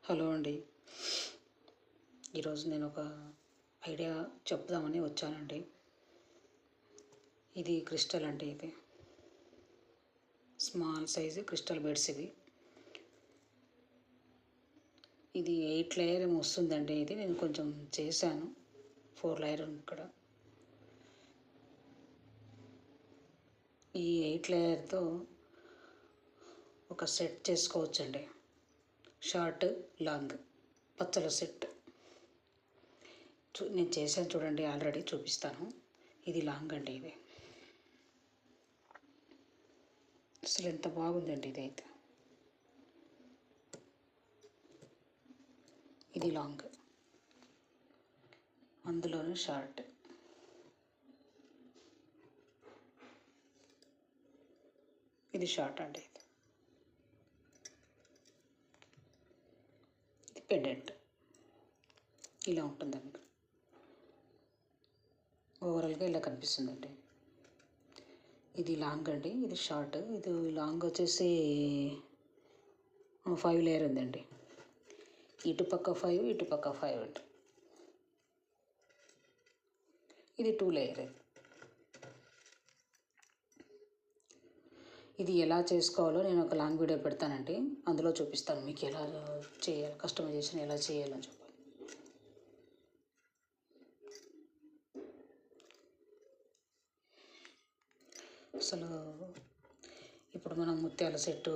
Hello అండి. ఈరోజు నేను ఒక ఐడియా చెప్దామని వచ్చానండి. ఇది క్రిస్టల్ అండి. ఇది స్మాల్ సైజు క్రిస్టల్ బెడ్స్ ఇది 8 లేయర్ ఏమో వస్తుందండి. ఇది నేను కొంచెం చేశాను. 4 లేయర్ ఇక్కడ. ఈ 8 లేయర్తో ఒక సెట్ చేసుకోవచ్చండి. షార్ట్ లాంగ్ పచ్చల సెట్ నేను చేశాను చూడండి, ఆల్రెడీ చూపిస్తాను. ఇది లాంగ్ అండి. ఇది అసలు ఎంత బాగుందండి. ఇదైతే ఇది లాంగ్, అందులోనే షార్ట్. ఇది షార్ట్ అండి. ఇది పెండెంట్ ఇలా ఉంటుందండి. ఓవరాల్గా ఇలా కనిపిస్తుందండి. ఇది లాంగ్ అండి, ఇది షార్ట్. ఇది లాంగ్ వచ్చేసి 5 లేయర్ ఉందండి. ఇటుపక్క 5, ఇటుపక్క 5 అండి. ఇది 2 లేయర్. ఇది ఎలా చేసుకోవాలో నేను ఒక లాంగ్ వీడియో పెడతానండి. అందులో చూపిస్తాను మీకు ఎలా చేయాలి, కస్టమైజేషన్ ఎలా చేయాలని చెప్పి. అసలు ఇప్పుడు మనం ముత్యాల సెట్టు,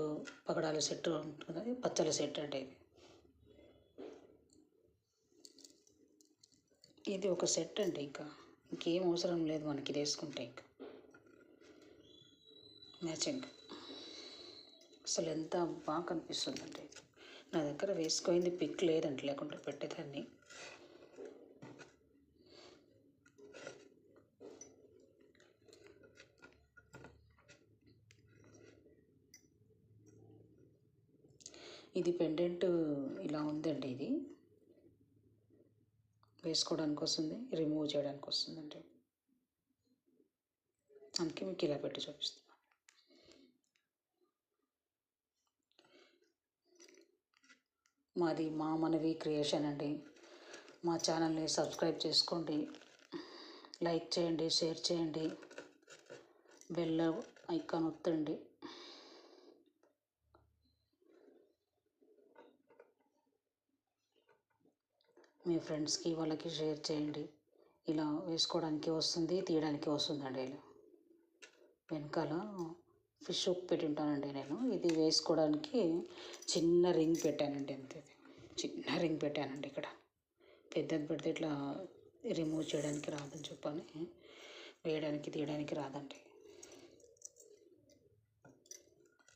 పగడాల సెట్టు ఉంటుంది, పచ్చల సెట్ అంటే ఇది ఒక సెట్ అండి. ఇంకేం అవసరం లేదు మనకి. ఇది వేసుకుంటే ఇంకా మ్యాచింగ్ అసలు ఎంత బాగా కనిపిస్తుందండి. ఇది నా దగ్గర వేసుకుంది పిక్ లేదండి, లేకుంటే పెట్టేదాన్ని. ఇది పెండెంట్ ఇలా ఉందండి. ఇది వేసుకోవడానికి వస్తుంది, రిమూవ్ చేయడానికి వస్తుందండి. అందుకే మీకు ఇలా పెట్టి చూపిస్తాను. మాది మా మనవి క్రియేషన్ అండి. మా ఛానల్ని సబ్స్క్రైబ్ చేసుకోండి, లైక్ చేయండి, షేర్ చేయండి, బెల్ ఐకాన్ ఒత్తండి. మీ ఫ్రెండ్స్కి వాళ్ళకి షేర్ చేయండి. ఇలా వేసుకోవడానికి వస్తుంది, తీయడానికి వస్తుందండి. ఇలా వెనకాల ఫిష్ హుక్ పెట్టి ఉంటానండి నేను. ఇది వేసుకోవడానికి చిన్న రింగ్ పెట్టానండి. అంతే, చిన్న రింగ్ పెట్టానండి. ఇక్కడ పెద్దది పెడితే ఇట్లా రిమూవ్ చేయడానికి రాదని చెప్పని, వేయడానికి తీయడానికి రాదండి.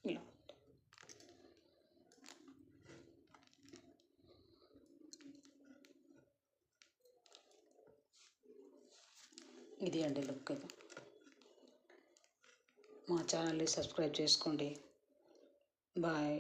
ఇలా ఇది అండి లుక్. ఇది మా ఛానల్ని సబ్స్క్రైబ్ చేసుకోండి. బాయ్.